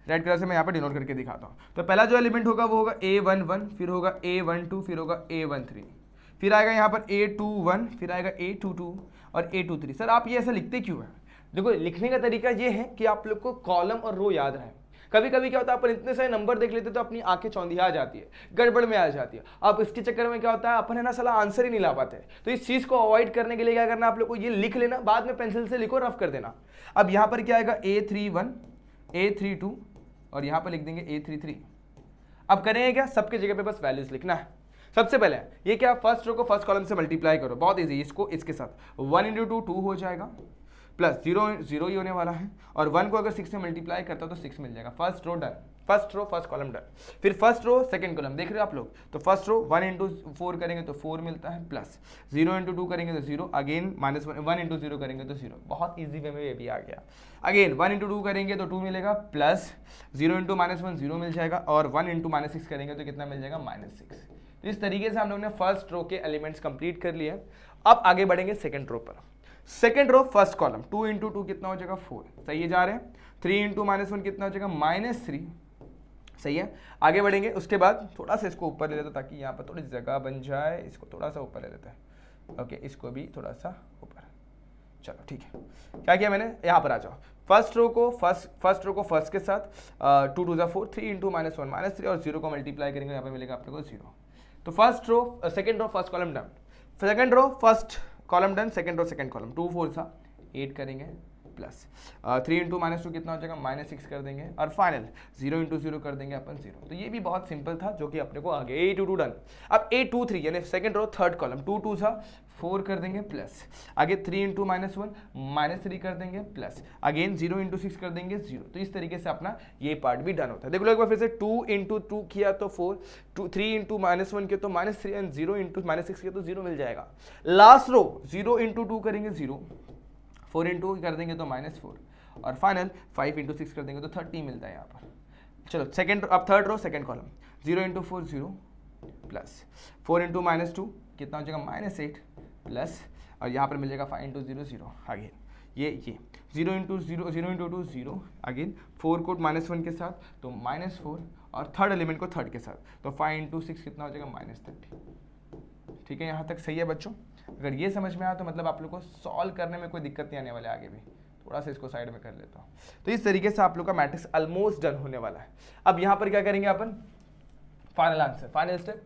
रेड कलर से मैं यहाँ पे डिनोट करके दिखाता हूँ। तो पहला जो एलिमेंट होगा वो होगा A11, फिर होगा A12, फिर होगा A13, फिर आएगा यहाँ पर A21, फिर आएगा A22 और A23। सर आप ये ऐसा लिखते क्यों है, देखो लिखने का तरीका ये है कि आप लोग को कॉलम और रो याद रहे। कभी कभी क्या होता है अपन इतने सारे नंबर देख लेते तो अपनी आंखें चौंधिया जाती है, गड़बड़ में आ जाती है। अब इसके चक्कर में क्या होता है, अपन है ना साला आंसर ही नहीं ला पाते। तो इस चीज को अवॉइड करने के लिए क्या करना, आप लोग को ये लिख लेना, बाद में पेंसिल से लिखो, रफ कर देना। अब यहाँ पर क्या आएगा A31, A32 और यहाँ पर लिख देंगे A33। अब करेंगे क्या, सबके जगह पे बस वैल्यूज लिखना है। सबसे पहले ये क्या, फर्स्ट रो को फर्स्ट कॉलम से मल्टीप्लाई करो, बहुत इजी, इसको इसके साथ 1 × 2 2 हो जाएगा, प्लस 0 0 ही होने वाला है, और 1 को अगर 6 से मल्टीप्लाई करता तो 6 मिल जाएगा। First row done, first row first column done. फिर फर्स्ट रो सेकंड कॉलम देख रहे हो आप लोग, तो फर्स्ट रो 1 × 4 करेंगे तो 4 मिलता है, प्लस 0 × 2 करेंगे तो 0, अगेन -1 1 × 0 करेंगे तो 0। बहुत ईजी वे में ये भी आ गया। अगेन 1 × 2 करेंगे तो 2 मिलेगा, प्लस 0 × -1 0 मिल जाएगा, और 1 × -6 करेंगे तो कितना मिल जाएगा, -6। तो इस तरीके से हम लोग ने फर्स्ट रो के एलिमेंट्स कंप्लीट कर लिए। अब आगे बढ़ेंगे सेकंड रो पर। सेकंड रो फर्स्ट कॉलम 2 × 2 कितना हो जाएगा, 4, सही है, जा रहे हैं। 3 × -1 कितना हो जाएगा, -3, सही है। आगे बढ़ेंगे, उसके बाद थोड़ा सा इसको ऊपर ले लेते ताकि यहाँ पर थोड़ी जगह बन जाए, इसको थोड़ा सा ऊपर ले लेते हैं। ओके, इसको भी थोड़ा सा ऊपर, चलो ठीक है। क्या किया मैंने, यहाँ पर आ जाओ, फर्स्ट रो को फर्स्ट के साथ 2 × 2 = 4, 3 × -1 -3, और 0 को मल्टीप्लाई करेंगे, यहाँ पर मिलेगा आप लोगों को 0। तो first row second row first column done, second row first column done, second row second column, 2 4 सा 8 करेंगे, प्लस 3 × -2 कितना हो जाएगा, -6 कर देंगे, और फाइनल 0 × 0 कर देंगे अपन 0। तो ये भी बहुत सिंपल था जो कि अपने को आगे A22 डन। अब A23 यानी सेकंड रो थर्ड कॉलम, 2 2 सा 4 कर देंगे, प्लस आगे 3 × -1 -3 कर देंगे, प्लस अगेन 0 × 6 कर देंगे 0। तो इस तरीके से अपना ये पार्ट भी डन होता है। देख लो एक बार फिर से, 2 × 2 किया तो 4, 3 × -1 किया तो -3, एंड 0 × -6 किया तो 0 मिल जाएगा। लास्ट रो 0 × 2 करेंगे 0, 4 × 2 कर देंगे तो -4, और फाइनल 5 × 6 कर देंगे तो 30 मिलता है यहाँ पर। चलो सेकंड, अब third row second column, 0 × 4 0, plus 4 × -2 कितना हो जाएगा, -8, प्लस, और यहाँ पर मिल जाएगा 5 × 0 0, अगेन ये 0 × 0 0 × 2 0, अगेन 4 को -1 के साथ तो -4, और थर्ड एलिमेंट को थर्ड के साथ तो 5 × 6 कितना हो जाएगा, -30। ठीक है, यहाँ तक सही है बच्चों। अगर ये समझ में आया तो मतलब आप लोग को सॉल्व करने में कोई दिक्कत नहीं आने वाला है आगे भी। थोड़ा सा इसको साइड में कर लेता हूँ। तो इस तरीके से आप लोग का मैट्रिक्स ऑलमोस्ट डन होने वाला है। अब यहाँ पर क्या करेंगे अपन, फाइनल आंसर, फाइनल स्टेप।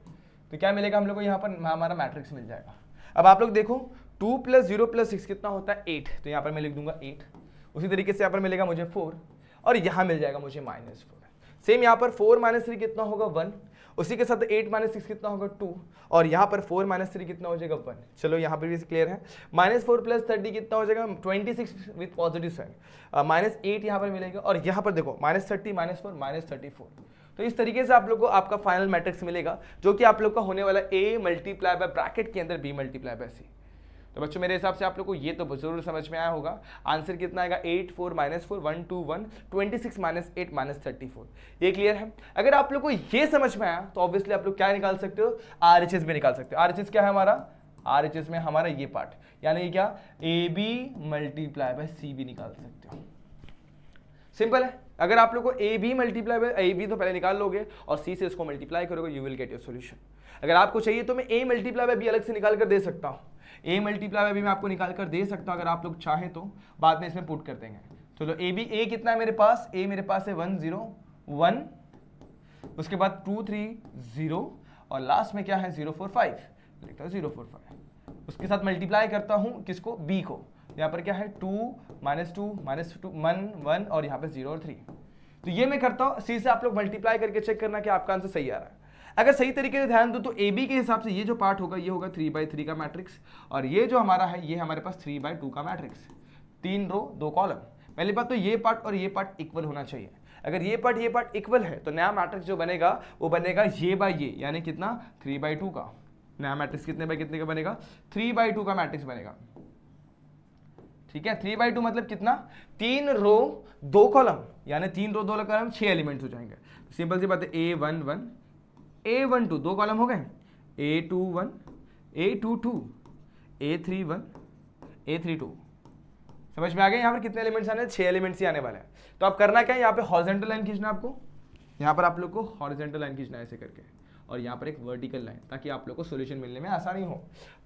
तो क्या मिलेगा हम लोग को, यहाँ पर हमारा मैट्रिक्स मिल जाएगा। अब आप लोग देखो 2 + 0 + 6 कितना होता है 8, तो यहाँ पर मैं लिख दूंगा 8। उसी तरीके से यहाँ पर मिलेगा मुझे 4 और यहाँ मिल जाएगा मुझे -4। सेम यहाँ पर 4 - 3 कितना होगा 1, उसी के साथ 8 - 6 कितना होगा 2 और यहाँ पर 4 - 3 कितना हो जाएगा 1। चलो यहाँ पर भी क्लियर है। -4 + 30 कितना हो जाएगा 26 विथ पॉजिटिव साइन, -8 यहाँ पर मिलेगा और यहाँ पर देखो -30 -4 -34। तो इस तरीके से आप लोग को आपका फाइनल मैट्रिक्स मिलेगा जो कि आप लोग का होने वाला A × ब्रैकेट के अंदर B × C। तो बच्चों मेरे हिसाब से आप लोग को ये तो जरूर समझ में आया होगा। आंसर कितना आएगा 8 4 -4 1 2 1 26 -8 -34। ये क्लियर है। अगर आप लोग को ये समझ में आया तो ऑब्वियसली आप लोग क्या निकाल सकते हो, RHS में निकाल सकते हो। RHS क्या है हमारा, RHS में हमारा ये पार्ट यानी क्या AB × CB निकाल सकते हो। सिंपल है। अगर आप लोग को AB × AB तो पहले निकाल लोगे और C से इसको मल्टीप्लाई करोगे, you will get your solution. अगर आपको चाहिए तो मैं A × B अलग से निकाल कर दे सकता हूँ। A × B मैं आपको निकाल कर दे सकता हूँ, अगर आप लोग चाहें तो बाद में इसमें पुट कर देंगे। चलो A कितना है मेरे पास, A मेरे पास है 1 0 1, उसके बाद 2 3 0 और लास्ट में क्या है 0 4 5, लिखता हूँ 0 4 5। उसके साथ मल्टीप्लाई करता हूँ किसको, B को। यहाँ पर क्या है 2 -2 -2 1 1 और यहाँ पे 0 और 3। तो ये मैं करता हूँ। C से आप लोग मल्टीप्लाई करके चेक करना कि आपका आंसर सही आ रहा है। अगर सही तरीके से ध्यान दो तो AB के हिसाब से ये जो पार्ट होगा ये होगा 3/3 का मैट्रिक्स और ये जो हमारा है ये हमारे पास 3/2 का मैट्रिक्स, 3 रो 2 कॉलम। पहली बात तो ये पार्ट और ये पार्ट इक्वल होना चाहिए। अगर ये पार्ट इक्वल है तो नया मैट्रिक्स जो बनेगा वो बनेगा ये बाय ये, यानी कितना 3/2 का। नया मैट्रिक्स कितने बाय कितने का बनेगा, 3/2 का मैट्रिक्स बनेगा। ठीक है, 3/2 मतलब कितना, 3 रो 2 कॉलम, यानी 3 रो 2 कॉलम 6 एलिमेंट्स हो जाएंगे। सिंपल सी बात है, A11 A12 2 कॉलम हो गए, A21 A22 A31 A32। समझ में आ गया यहाँ पर कितने एलिमेंट्स आने हैं, 6 एलिमेंट्स ही आने वाले हैं। तो आप करना क्या है, यहाँ पे हॉरिजॉन्टल लाइन खींचना आपको, यहाँ पर आप लोग को हॉरिजॉन्टल लाइन खींचना है ऐसे करके और यहाँ पर एक वर्टिकल लाइन, ताकि आप लोग को सॉल्यूशन मिलने में आसानी हो।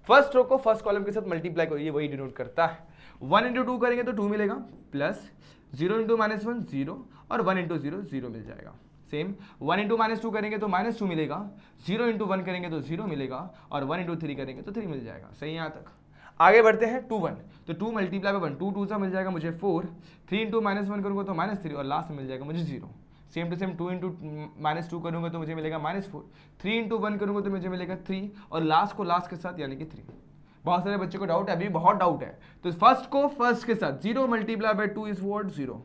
फर्स्ट रो को फर्स्ट कॉलम के साथ मल्टीप्लाई करो, ये वही डिनोट करता है। 1 × 2 करेंगे तो 2 मिलेगा, प्लस 0 × -1 0 और 1 × 0 0 मिल जाएगा। सेम 1 × -2 करेंगे तो -2 मिलेगा, 0 × 1 करेंगे तो 0 मिलेगा और 1 × 3 करेंगे तो 3 मिल जाएगा। सही यहाँ तक। आगे बढ़ते हैं 2 1, तो 2 × 1 2 2 सा मिल जाएगा मुझे 4, 3 × -1 करूँगा तो -3 और लास्ट में मिल जाएगा मुझे 0। सेम टू सेम 2 × -2 करूँगा तो मुझे मिलेगा -4, 3 × 1 करूँगा तो मुझे मिलेगा 3 और लास्ट को लास्ट के साथ यानी कि 3। बहुत सारे बच्चों को डाउट है, अभी बहुत डाउट है। तो फर्स्ट को फर्स्ट के साथ 0 × 2 इज व्हाट 0,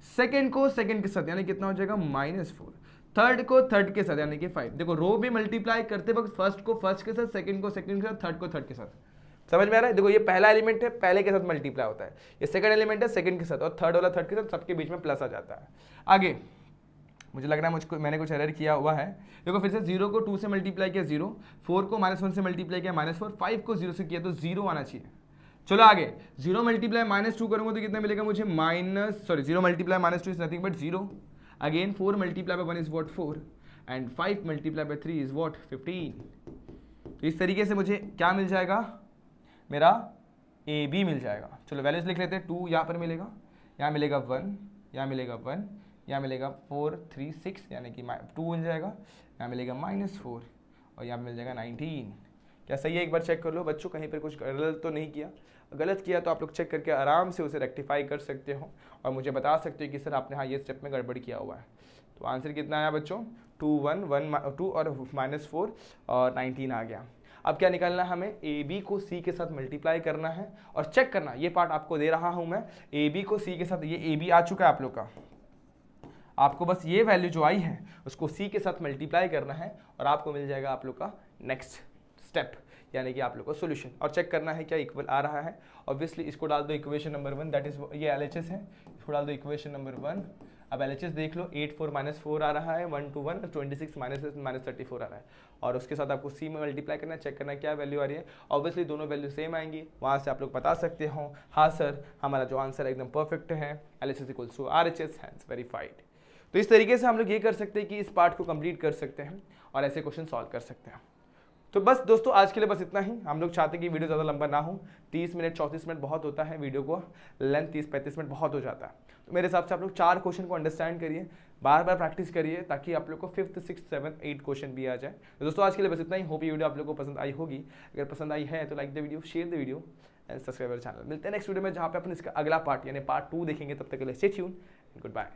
सेकंड को सेकंड के साथ यानी कितना हो जाएगा -4, थर्ड को थर्ड के साथ यानी कि 5। देखो रो भी मल्टीप्लाई करते वक्त फर्स्ट को फर्स्ट के साथ, सेकंड को सेकंड के साथ, थर्ड को थर्ड के साथ। समझ में आ रहा है। देखो ये पहला एलिमेंट है, पहले के साथ मल्टीप्लाई होता है, ये सेकंड एलिमेंट है सेकंड के साथ और थर्ड वाला थर्ड के साथ, सबके बीच में प्लस आ जाता है। आगे मुझे लग रहा है मैंने कुछ एरर किया हुआ है। देखो फिर से 0 को 2 से मल्टीप्लाई किया 0, 4 को -1 से मल्टीप्लाई किया -4, 5 को 0 से किया तो 0 आना चाहिए। चलो आगे 0 × -2 करूंगा तो कितना मिलेगा मुझे 0 × -2 is nothing but 0। Again 4 × 1 is what 4 and 5 × 3 is what 15। तो इस तरीके से मुझे क्या मिल जाएगा, मेरा AB मिल जाएगा। चलो वैल्यूज लिख लेते हैं। 2 यहाँ पर मिलेगा, यहाँ मिलेगा 1, यहाँ मिलेगा 1, यहाँ मिलेगा 4 3 6 यानी कि 2 मिल जाएगा, यहाँ मिलेगा -4 और यहाँ मिल जाएगा 19। क्या सही है, एक बार चेक कर लो बच्चों, कहीं पर कुछ गलत तो नहीं किया। गलत किया तो आप लोग चेक करके आराम से उसे रेक्टिफाई कर सकते हो और मुझे बता सकते हो कि सर आपने हाँ ये स्टेप में गड़बड़ किया हुआ है। तो आंसर कितना आया बच्चों, 2 1 1 2 और -4 और 19 आ गया। अब क्या निकालना है हमें, AB को C के साथ मल्टीप्लाई करना है और चेक करना, ये पार्ट आपको दे रहा हूं मैं, AB को C के साथ, ये AB आ चुका है आप लोग का, आपको बस ये वैल्यू जो आई है उसको C के साथ मल्टीप्लाई करना है और आपको मिल जाएगा आप लोग का नेक्स्ट स्टेप यानी कि आप लोग को सॉल्यूशन। और चेक करना है क्या इक्वल आ रहा है। ऑब्वियसली इसको डाल दो इक्वेशन नंबर 1, दैट इज ये LHS है, इसको डाल दो इक्वेशन नंबर 1। अब LHS देख लो, 8 4 -4 आ रहा है, 1 2 1 26 -34 आ रहा है और उसके साथ आपको C में मल्टीप्लाई करना है, चेक करना क्या वैल्यू आ रही है। ऑब्वियसली दोनों वैल्यू सेम आएंगी, वहाँ से आप लोग बता सकते हो हाँ सर हमारा जो आंसर है एकदम परफेक्ट है, LHS equals to RHS, hence verified. तो इस तरीके से हम लोग ये कर सकते हैं कि इस पार्ट को कंप्लीट कर सकते हैं और ऐसे क्वेश्चन सॉल्व कर सकते हैं। तो बस दोस्तों आज के लिए बस इतना ही। हम लोग चाहते हैं कि वीडियो ज़्यादा लंबा ना हो, 30 मिनट 34 मिनट बहुत होता है, वीडियो को लेंथ 30-35 मिनट बहुत हो जाता है। तो मेरे हिसाब से आप लोग 4 क्वेश्चन को अंडरस्टैंड करिए, बार बार प्रैक्टिस करिए, ताकि आप लोग को 5th 6th 7th 8 क्वेश्चन भी आ जाए। तो दोस्तों आज के लिए बस इतना ही। होप ये वीडियो आप लोग को पसंद आई होगी। अगर पसंद आई है तो like the video, share the video and subscribe channel. मिलते हैं नेक्स्ट वीडियो में, जहाँ पे अपन इसका अगला पार्ट यानी पार्ट 2 देखेंगे। तब तक के लिए स्टे ट्यून, गुड बाय।